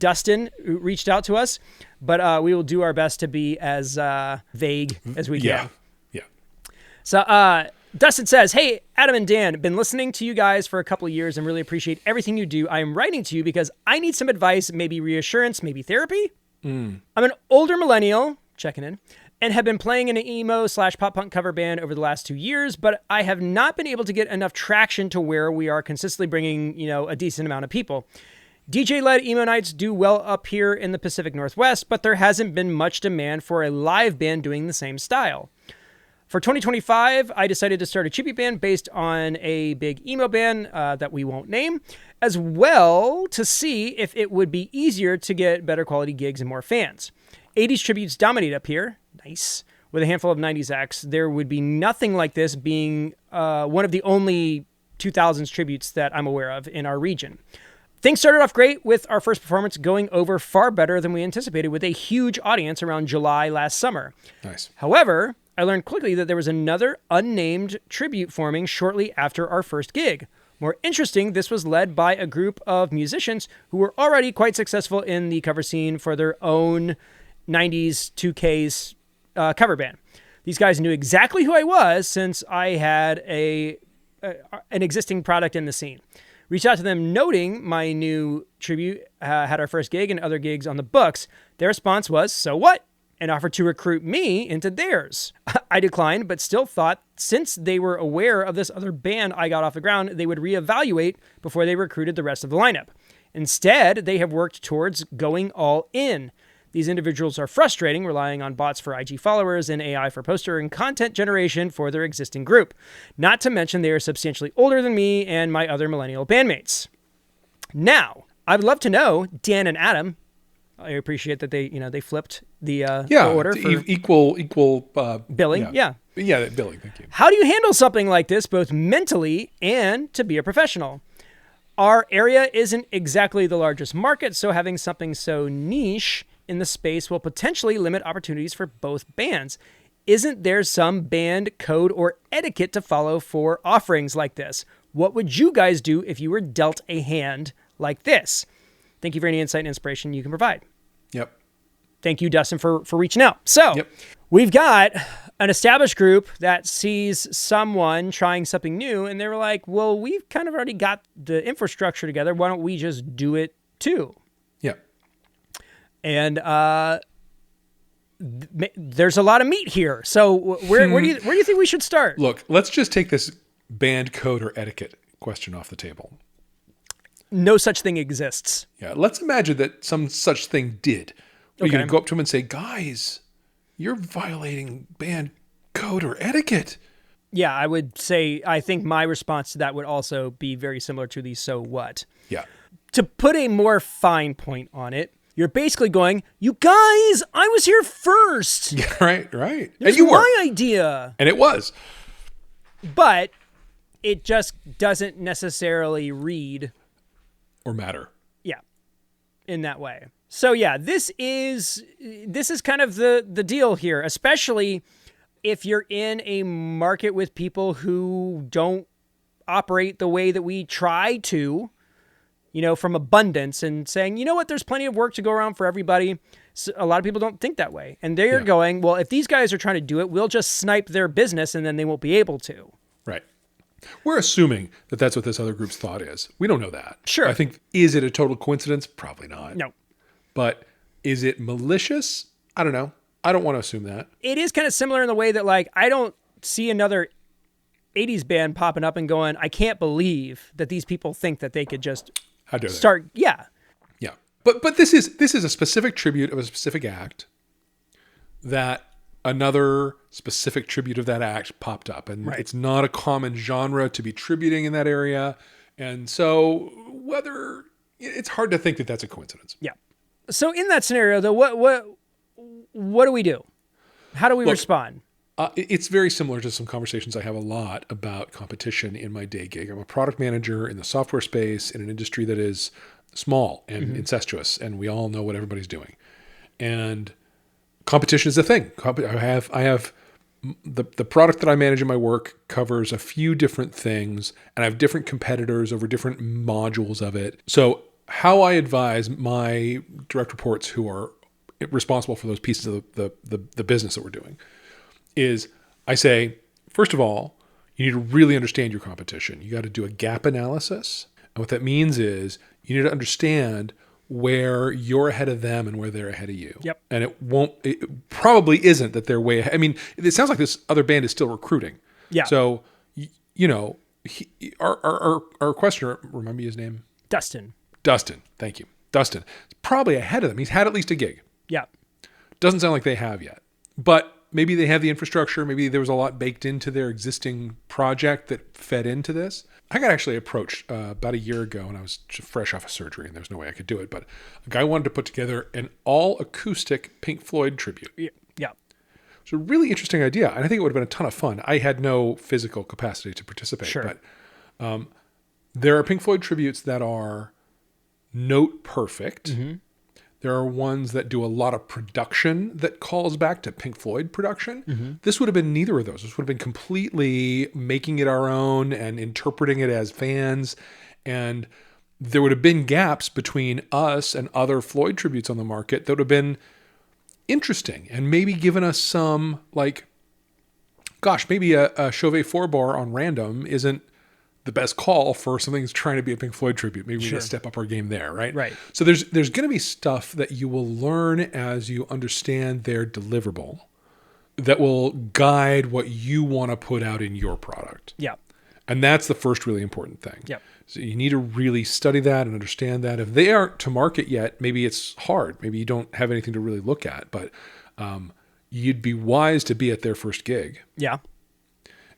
Dustin, who reached out to us, but we will do our best to be as vague as we can. Yeah. So Dustin says, hey, Adam and Dan, been listening to you guys for a couple of years and really appreciate everything you do. I am writing to you because I need some advice, maybe reassurance, maybe therapy. I'm an older millennial, checking in, and have been playing in an emo/pop punk cover band over the last 2 years, but I have not been able to get enough traction to where we are consistently bringing, a decent amount of people. DJ-led emo nights do well up here in the Pacific Northwest, but there hasn't been much demand for a live band doing the same style. For 2025, I decided to start a chibi band based on a big emo band that we won't name, as well to see if it would be easier to get better quality gigs and more fans. 80s tributes dominate up here. Nice. With a handful of 90s acts, there would be nothing like this being one of the only 2000s tributes that I'm aware of in our region. Things started off great with our first performance going over far better than we anticipated with a huge audience around July last summer. Nice. However, I learned quickly that there was another unnamed tribute forming shortly after our first gig. More interesting, this was led by a group of musicians who were already quite successful in the cover scene for their own 90s 2Ks cover band. These guys knew exactly who I was since I had an existing product in the scene. Reached out to them noting my new tribute had our first gig and other gigs on the books. Their response was, so what? And offered to recruit me into theirs. I declined, but still thought since they were aware of this other band I got off the ground, they would reevaluate before they recruited the rest of the lineup. Instead, they have worked towards going all in. These individuals are frustrating, relying on bots for IG followers and AI for poster and content generation for their existing group. Not to mention they are substantially older than me and my other millennial bandmates. Now, I'd love to know, Dan and Adam, I appreciate that they flipped the order for equal billing. Yeah, billing. Thank you. How do you handle something like this, both mentally and to be a professional? Our area isn't exactly the largest market, so having something so niche in the space will potentially limit opportunities for both bands. Isn't there some band code or etiquette to follow for offerings like this? What would you guys do if you were dealt a hand like this? Thank you for any insight and inspiration you can provide. Yep. Thank you, Dustin, for reaching out. So We've got an established group that sees someone trying something new, and they were like, well, we've kind of already got the infrastructure together. Why don't we just do it too? Yeah. And there's a lot of meat here. So where do you think we should start? Look, let's just take this band code or etiquette question off the table. No such thing exists. Yeah, let's imagine that some such thing did. You're going to go up to him and say, guys, you're violating band code or etiquette. Yeah, I would say, I think my response to that would also be very similar to the so what. Yeah. To put a more fine point on it, you're basically going, you guys, I was here first. Yeah, right. It's my idea. And it was. But it just doesn't necessarily read or matter. Yeah, in that way. So yeah, this is kind of the deal here, especially if you're in a market with people who don't operate the way that we try to, from abundance and saying, you know what, there's plenty of work to go around for everybody. So a lot of people don't think that way. And they're going, well, if these guys are trying to do it, we'll just snipe their business and then they won't be able to. Right. We're assuming that that's what this other group's thought is. We don't know that. Sure. I think, is it a total coincidence? Probably not. No. But is it malicious? I don't know. I don't want to assume that. It is kind of similar in the way that, I don't see another 80s band popping up and going, I can't believe that these people think that they could just start. Yeah. Yeah. But this is a specific tribute of a specific act that another specific tribute of that act popped up. And It's not a common genre to be tributing in that area. And so it's hard to think that that's a coincidence. Yeah. So in that scenario, though, what do we do? How do we respond? It's very similar to some conversations I have a lot about competition in my day gig. I'm a product manager in the software space in an industry that is small and incestuous, and we all know what everybody's doing. And competition is a thing. I have the product that I manage in my work covers a few different things, and I have different competitors over different modules of it. So how I advise my direct reports who are responsible for those pieces of the business that we're doing is I say, first of all, you need to really understand your competition. You got to do a gap analysis. And what that means is you need to understand where you're ahead of them and where they're ahead of you. Yep. And it probably isn't that they're way ahead. I mean, it sounds like this other band is still recruiting. Yeah. So, our questioner, remind me his name? Dustin. Thank you. Dustin is probably ahead of them. He's had at least a gig. Yeah. Doesn't sound like they have yet. But maybe they have the infrastructure. Maybe there was a lot baked into their existing project that fed into this. I got actually approached about a year ago and I was fresh off of surgery and there's no way I could do it. But a guy wanted to put together an all-acoustic Pink Floyd tribute. Yeah. It's a really interesting idea. And I think it would have been a ton of fun. I had no physical capacity to participate. Sure. But there are Pink Floyd tributes that are note perfect. Mm-hmm. There are ones that do a lot of production that calls back to Pink Floyd production. Mm-hmm. This would have been neither of those. This would have been completely making it our own and interpreting it as fans. And there would have been gaps between us and other Floyd tributes on the market that would have been interesting and maybe given us some, like, gosh, maybe a Chauvet 4-bar on random isn't the best call for something that's trying to be a Pink Floyd tribute. Maybe we need to step up our game there, right? Right. So there's going to be stuff that you will learn as you understand their deliverable that will guide what you want to put out in your product. Yeah. And that's the first really important thing. Yeah. So you need to really study that and understand that. If they aren't to market yet, maybe it's hard. Maybe you don't have anything to really look at, but you'd be wise to be at their first gig. Yeah.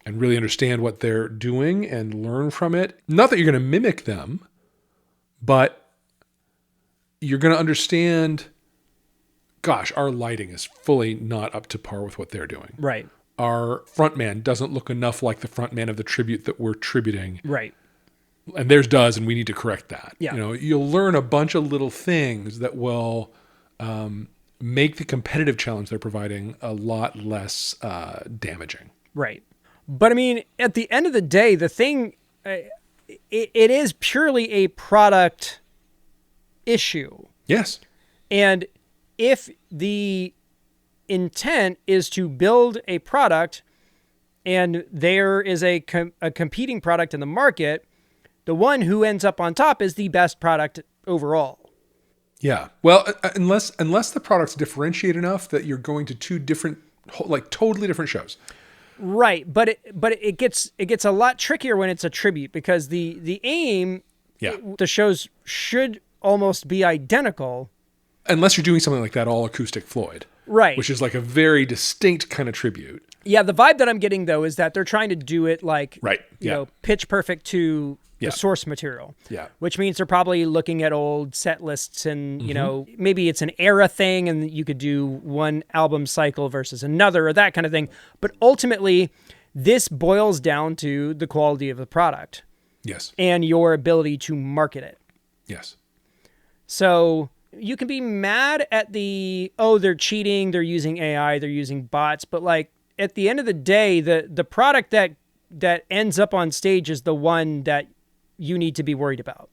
And really understand what they're doing and learn from it. Not that you're going to mimic them, but you're going to understand, gosh, our lighting is fully not up to par with what they're doing. Right. Our frontman doesn't look enough like the frontman of the tribute that we're tributing. Right. And theirs does, and we need to correct that. Yeah. You'll learn a bunch of little things that will make the competitive challenge they're providing a lot less damaging. Right. But I mean, at the end of the day, the thing, it is purely a product issue. Yes. And if the intent is to build a product and there is a competing product in the market, the one who ends up on top is the best product overall. Yeah. Well, unless the product's differentiate enough that you're going to two different, like totally different shows. Right, but it gets a lot trickier when it's a tribute because the aim, the shows should almost be identical, unless you're doing something like that all acoustic Floyd, right? Which is like a very distinct kind of tribute. Yeah, the vibe that I'm getting though is that they're trying to do it like you know, pitch perfect to the source material. Yeah, which means they're probably looking at old set lists and you know, maybe it's an era thing and you could do one album cycle versus another or that kind of thing. But ultimately, this boils down to the quality of the product. Yes. And your ability to market it. Yes. So you can be mad at they're cheating, they're using AI, they're using bots, but like at the end of the day, the product that ends up on stage is the one that you need to be worried about.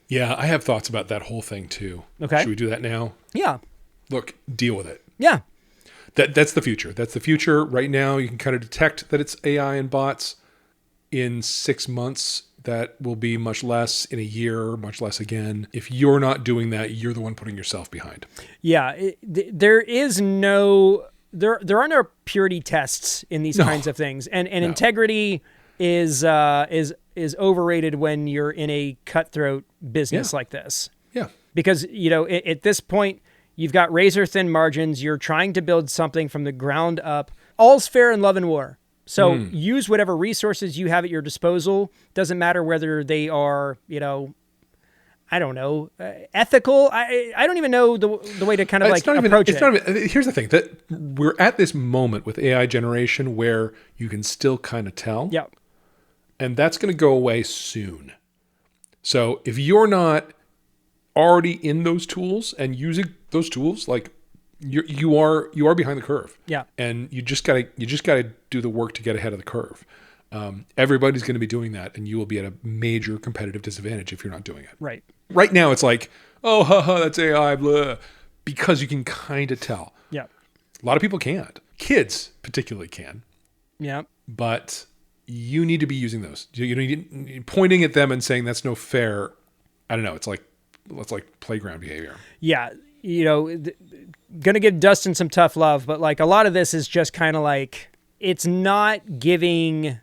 Yeah, I have thoughts about that whole thing too. Okay. Should we do that now? Yeah. Look, deal with it. Yeah. That's the future. That's the future. Right now, you can kind of detect that it's AI and bots. In 6 months, that will be much less. In a year, much less again. If you're not doing that, you're the one putting yourself behind. Yeah. There are no purity tests in these kinds of things. And integrity is overrated when you're in a cutthroat business like this. Yeah. Because, you know, at this point, you've got razor thin margins. You're trying to build something from the ground up. All's fair in love and war. So use whatever resources you have at your disposal. Doesn't matter whether they are, you know, I don't know, ethical. I don't even know the way to kind of approach it. Here's the thing, that we're at this moment with AI generation where you can still kind of tell. Yeah. And that's going to go away soon. So if you're not already in those tools and using those tools, like you are behind the curve. Yeah. And you just gotta do the work to get ahead of the curve. Everybody's going to be doing that, and you will be at a major competitive disadvantage if you're not doing it. Right. Right now, it's like, oh, haha, that's AI, blah, because you can kind of tell. Yeah. A lot of people can't. Kids particularly can. Yeah. But you need to be using those. Pointing at them and saying that's no fair. I don't know. It's like playground behavior. Yeah. Gonna give Dustin some tough love, but like a lot of this is just kind of like, it's not giving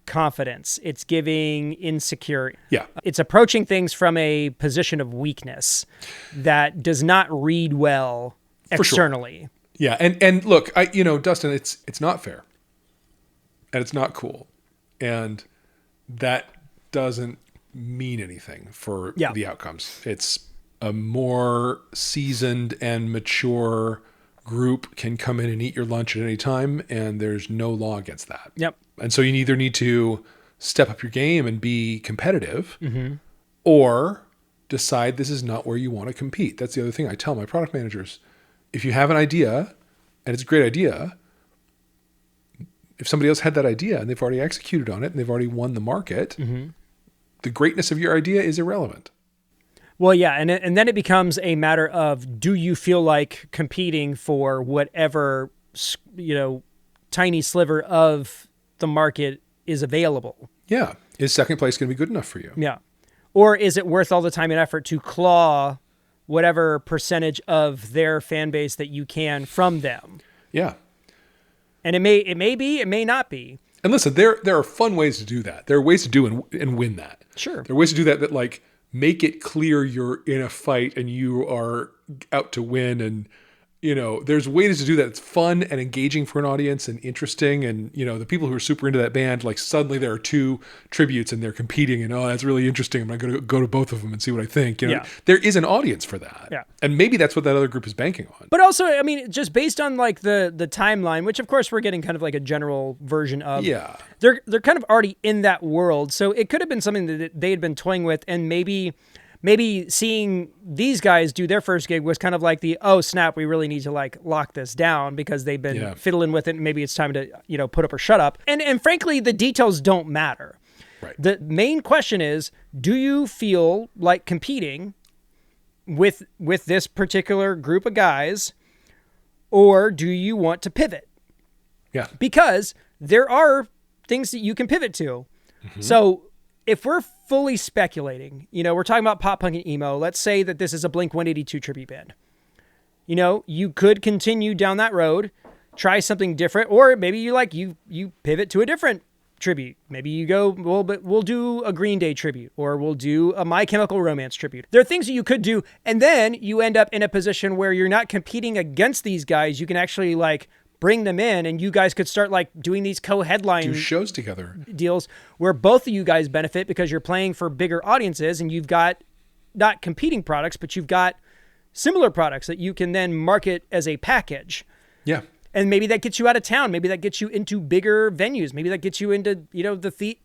confidence. It's giving insecurity. Yeah. It's approaching things from a position of weakness that does not read well externally. Sure. Yeah. And look, Dustin, it's not fair. And it's not cool. And that doesn't mean anything for the outcomes. It's a more seasoned and mature group can come in and eat your lunch at any time, and there's no law against that. Yep. And so you either need to step up your game and be competitive, or decide this is not where you want to compete. That's the other thing I tell my product managers. If you have an idea, and it's a great idea, if somebody else had that idea and they've already executed on it and they've already won the market, the greatness of your idea is irrelevant. Well, yeah, and then it becomes a matter of, do you feel like competing for whatever, tiny sliver of the market is available? Yeah. Is second place going to be good enough for you? Yeah. Or is it worth all the time and effort to claw whatever percentage of their fan base that you can from them? Yeah. And it may be, it may not be. And listen, there are fun ways to do that. There are ways to do and win that. Sure. There are ways to do that like make it clear you're in a fight and you are out to win. And, there's ways to do that. It's fun and engaging for an audience and interesting. And, the people who are super into that band, like suddenly there are two tributes and they're competing and, oh, that's really interesting. I'm going to go to both of them and see what I think. There is an audience for that. Yeah. And maybe that's what that other group is banking on. But also, I mean, just based on like the timeline, which of course we're getting kind of like a general version of. Yeah. They're kind of already in that world. So it could have been something that they had been toying with, and maybe seeing these guys do their first gig was kind of like oh snap, we really need to like lock this down because they've been fiddling with it, and maybe it's time to, put up or shut up. And frankly, the details don't matter. Right. The main question is, do you feel like competing with this particular group of guys, or do you want to pivot? Yeah. Because there are things that you can pivot to. So if we're fully speculating, we're talking about pop punk and emo, let's say that this is a Blink-182 tribute band. You could continue down that road, try something different, or maybe you pivot to a different tribute. Maybe you go, well, but we'll do a Green Day tribute, or we'll do a My Chemical Romance tribute. There are things that you could do, and then you end up in a position where you're not competing against these guys. You can actually like bring them in, and you guys could start like doing these co-headline do shows together deals where both of you guys benefit because you're playing for bigger audiences, and you've got not competing products, but you've got similar products that you can then market as a package. Yeah. And maybe that gets you out of town. Maybe that gets you into bigger venues. Maybe that gets you into,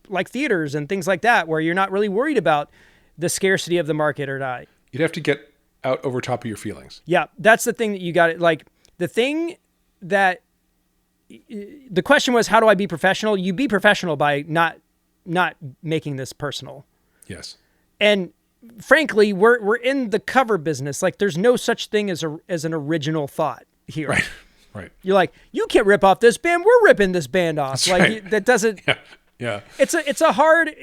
like theaters and things like that, where you're not really worried about the scarcity of the market or not. You'd have to get out over top of your feelings. Yeah. That's the thing that you got. Like the thing that the question was, how do I be professional? You be professional by not making this personal. Yes. And frankly, we're in the cover business. Like there's no such thing as an original thought here. Right. Right. You're like, you can't rip off this band. We're ripping this band off. That's like right. That doesn't. Yeah. It's a hard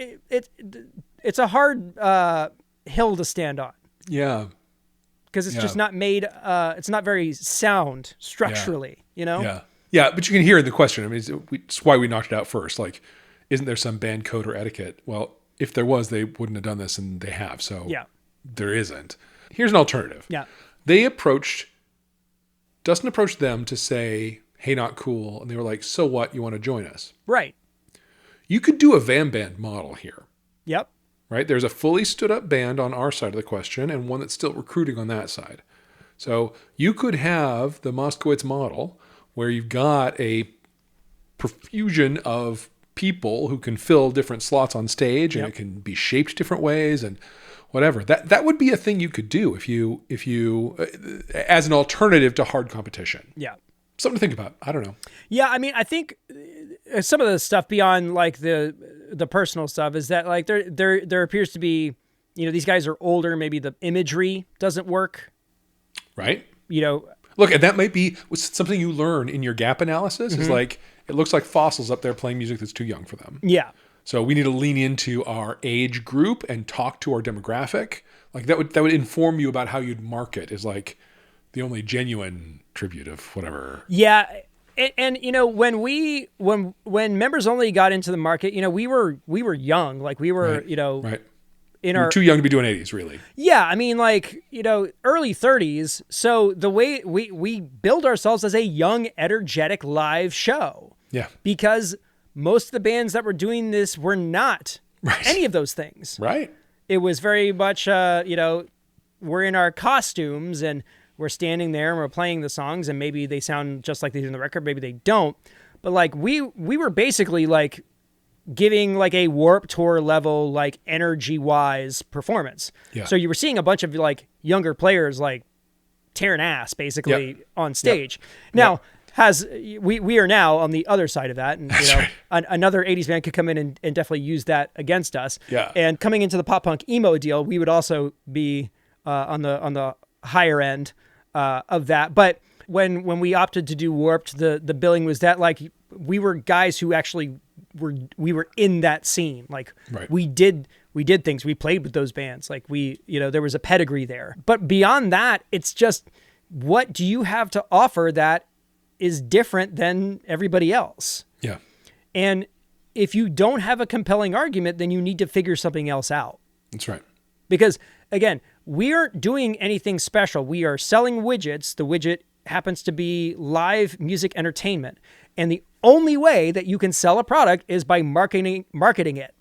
hill to stand on. Yeah. Because it's just not made. It's not very sound structurally. Yeah. Yeah. But you can hear in the question. I mean, it's why we knocked it out first. Like, isn't there some band code or etiquette? Well, if there was, they wouldn't have done this, and they have. So there isn't. Here's an alternative. Yeah. Dustin approached them to say, hey, not cool. And they were like, so what? You want to join us? Right. You could do a van band model here. Yep. Right? There's a fully stood up band on our side of the question and one that's still recruiting on that side. So you could have the Moskowitz model where you've got a profusion of people who can fill different slots on stage, and it can be shaped different ways and whatever. That would be a thing you could do if you as an alternative to hard competition. Yeah. Something to think about. I don't know. Yeah, I mean, I think some of the stuff beyond like the personal stuff is that like there appears to be, these guys are older. Maybe the imagery doesn't work. Right. Look, and that might be something you learn in your gap analysis is like, it looks like fossils up there playing music that's too young for them. Yeah. So we need to lean into our age group and talk to our demographic. Like that would inform you about how you'd market is like the only genuine tribute of whatever. Yeah. And when members only got into the market, we were young, like we were, right. We're too young to be doing 80s, really. Yeah, I mean, like, early 30s. So the way we build ourselves as a young, energetic live show. Yeah. Because most of the bands that were doing this were not any of those things. Right. It was very much, we're in our costumes and we're standing there and we're playing the songs and maybe they sound just like they do in the record, maybe they don't. But like we were basically like giving like a Warped Tour level, like energy wise performance. Yeah. So you were seeing a bunch of like younger players like tearing ass basically on stage. Now we are now on the other side of that. And another 80s band could come in and definitely use that against us. Yeah. And coming into the pop punk emo deal, we would also be on the higher end of that. But when we opted to do Warped, the billing was that like we were guys who actually we were in that scene. Like we did things. We played with those bands. Like there was a pedigree there. But beyond that, it's just, what do you have to offer that is different than everybody else? Yeah. And if you don't have a compelling argument, then you need to figure something else out. That's right. Because again, we aren't doing anything special. We are selling widgets. The widget happens to be live music entertainment. And the only way that you can sell a product is by marketing it.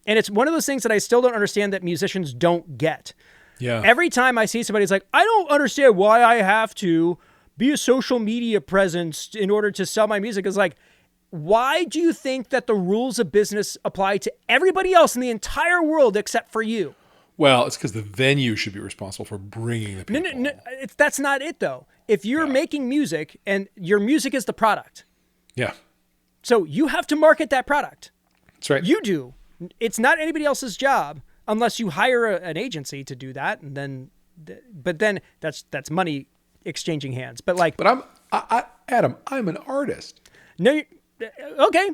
And it's one of those things that I still don't understand that musicians don't get. Yeah. Every time I see somebody's like, I don't understand why I have to be a social media presence in order to sell my music. It's like, why do you think that the rules of business apply to everybody else in the entire world except for you? Well, it's because the venue should be responsible for bringing the people. No, that's not it, though. If you're making music and your music is the product. Yeah. So you have to market that product. That's right. You do. It's not anybody else's job unless you hire an agency to do that. And then, but then that's money exchanging hands. But like, Adam, I'm an artist. No, okay.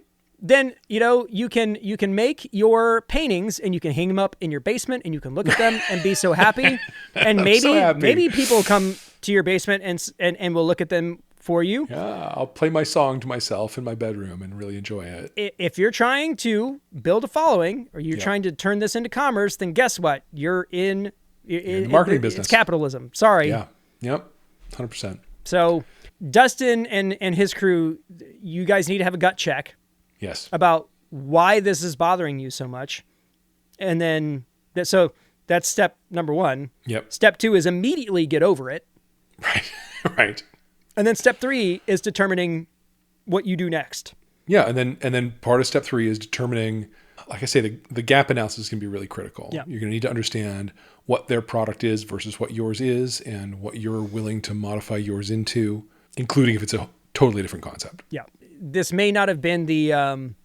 Then, you can make your paintings and you can hang them up in your basement and you can look at them and be so happy. And maybe people come to your basement and will look at them for you. Yeah, I'll play my song to myself in my bedroom and really enjoy it. If you're trying to build a following or you're trying to turn this into commerce, then guess what? You're in the marketing business. It's capitalism. Sorry. Yeah. Yep. 100%. So Dustin and his crew, you guys need to have a gut check. Yes. About why this is bothering you so much. And then, so that's step number 1. Yep. Step 2 is immediately get over it. Right. Right. And then step 3 is determining what you do next. Yeah. And then part of step 3 is determining, like I say, the gap analysis can be really critical. Yeah. You're going to need to understand what their product is versus what yours is and what you're willing to modify yours into, including if it's a totally different concept. Yeah. This may not have been the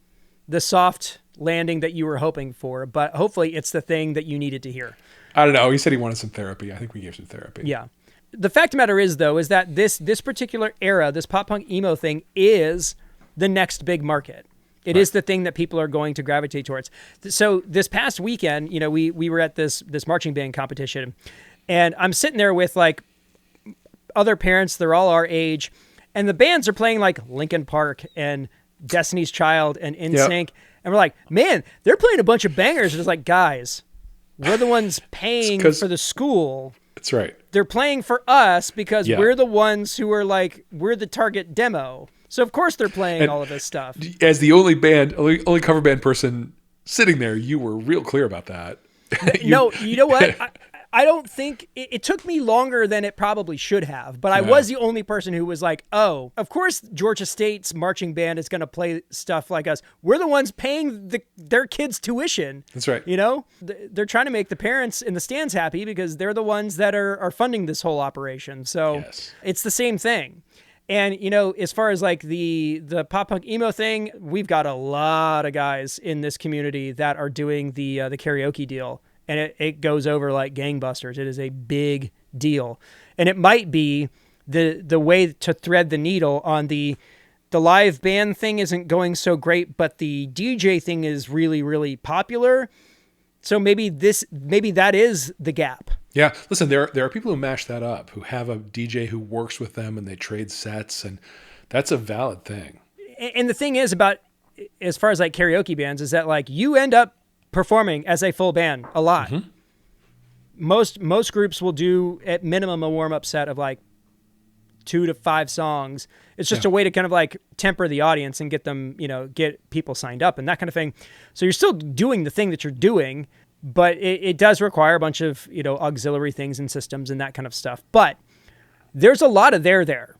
soft landing that you were hoping for, but hopefully it's the thing that you needed to hear. I don't know. He said he wanted some therapy. I think we gave some therapy. Yeah. The fact of the matter is, though, is that this particular era, this pop punk emo thing, is the next big market. It is the thing that people are going to gravitate towards. So this past weekend, we were at this marching band competition, and I'm sitting there with like other parents. They're all our age. And the bands are playing like Linkin Park and Destiny's Child and NSYNC. And we're like, man, they're playing a bunch of bangers. And it's like, guys, we're the ones paying for the school. That's right. They're playing for us because we're the ones who are like, we're the target demo. So of course they're playing all of this stuff. As the only cover band person sitting there, you were real clear about that. No, you know what? I don't think it took me longer than it probably should have, but I was the only person who was like, oh, of course Georgia State's marching band is going to play stuff like us. We're the ones paying their kids' tuition. That's right. They're trying to make the parents in the stands happy because they're the ones that are funding this whole operation. So it's the same thing. And, as far as like the pop punk emo thing, we've got a lot of guys in this community that are doing the karaoke deal. And it goes over like gangbusters. It is a big deal. And it might be the way to thread the needle on the live band thing isn't going so great, but the DJ thing is really, really popular. So maybe that is the gap. Yeah. Listen, there are people who mash that up, who have a DJ who works with them and they trade sets, and that's a valid thing. And the thing is about, as far as like karaoke bands, is that like you end up performing as a full band a lot. Mm-hmm. Most groups will do at minimum a warm-up set of like 2 to 5 songs. It's just a way to kind of like temper the audience and get them, get people signed up and that kind of thing. So you're still doing the thing that you're doing, but it does require a bunch of, auxiliary things and systems and that kind of stuff. But there's a lot of there.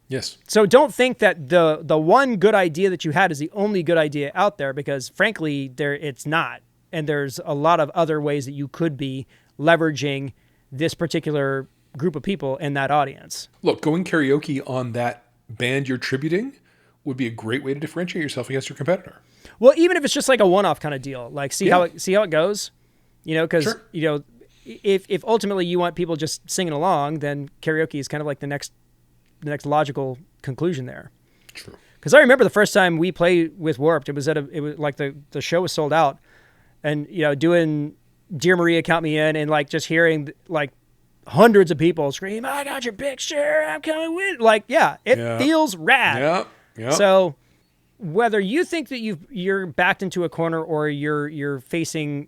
Yes. So don't think that the one good idea that you had is the only good idea out there, because frankly, it's not. And there's a lot of other ways that you could be leveraging this particular group of people in that audience. Look, going karaoke on that band you're tributing would be a great way to differentiate yourself against your competitor. Well, even if it's just like a one-off kind of deal, like see how it goes, because sure. If ultimately you want people just singing along, then karaoke is kind of like the next logical conclusion there. True. Because I remember the first time we played with Warped, it was like the show was sold out, and doing Dear Maria Count Me In, and like just hearing like hundreds of people scream, "I got your picture, I'm coming with," like, it feels rad. Yeah. So whether you think that you're backed into a corner or you're facing,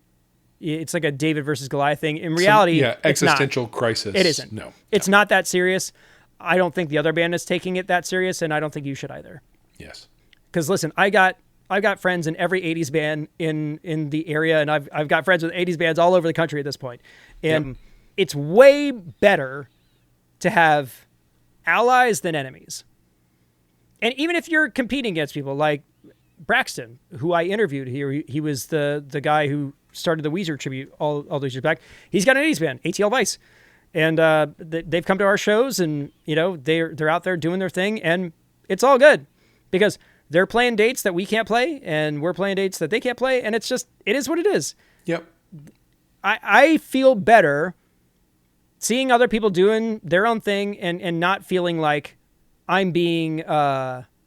it's like a David versus Goliath thing. In reality, existential crisis. It isn't. No, it's not that serious. I don't think the other band is taking it that serious, and I don't think you should either. Yes. Because listen, I got friends in every 80s band in the area, and I've got friends with 80s bands all over the country at this point. And it's way better to have allies than enemies. And even if you're competing against people like Braxton, who I interviewed here, he was the guy who started the Weezer tribute all those years back. He's got an 80s band, ATL Vice. And they've come to our shows, and they're out there doing their thing, and it's all good because they're playing dates that we can't play, and we're playing dates that they can't play, and it is what it is. Yep. I feel better seeing other people doing their own thing and not feeling like I'm being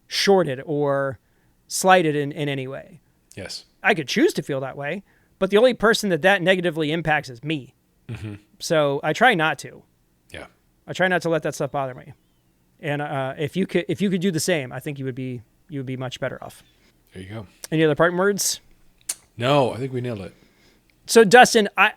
shorted or slighted in any way. Yes. I could choose to feel that way, but the only person that negatively impacts is me. Mm-hmm. So I try not to. Yeah. I try not to let that stuff bother me. And if you could do the same, I think you would be much better off. There you go. Any other parting words? No, I think we nailed it. So Dustin, I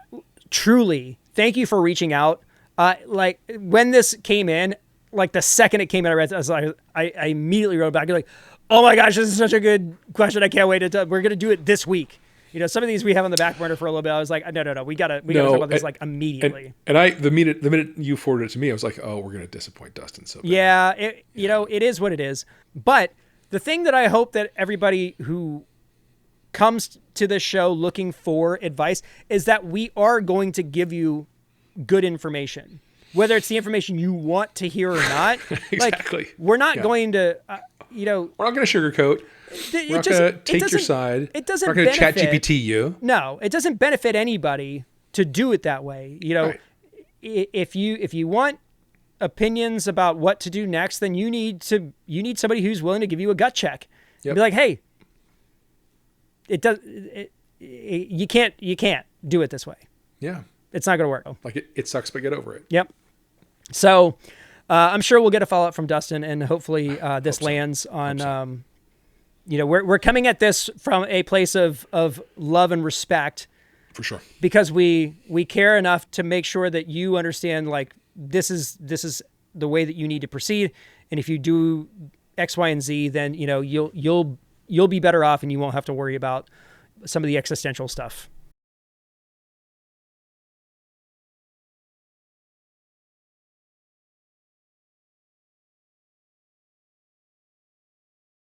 truly thank you for reaching out. Like when this came in, like the second it came in, I immediately wrote back like, "Oh my gosh, this is such a good question. I can't wait we're going to do it this week." Some of these we have on the back burner for a little bit. I was like, no, we gotta talk about this like immediately. And I, the minute you forwarded it to me, I was like, oh, we're going to disappoint Dustin. So bad. Yeah, it is what it is. But the thing that I hope that everybody who comes to this show looking for advice is that we are going to give you good information, whether it's the information you want to hear or not. Exactly. Like, we're not going to, we're not going to sugarcoat. We're not going to take your side. It doesn't. We're not going to chat GPT you. No, it doesn't benefit anybody to do it that way. Right. If you want opinions about what to do next, then you need somebody who's willing to give you a gut check. Yep. Be like, hey, you can't do it this way. Yeah. It's not going to work. Like it sucks, but get over it. Yep. So I'm sure we'll get a follow-up from Dustin, and hopefully this lands on, we're coming at this from a place of love and respect. For sure. Because we care enough to make sure that you understand, like, this is the way that you need to proceed. And if you do X, Y, and Z, then, you'll be better off, and you won't have to worry about some of the existential stuff.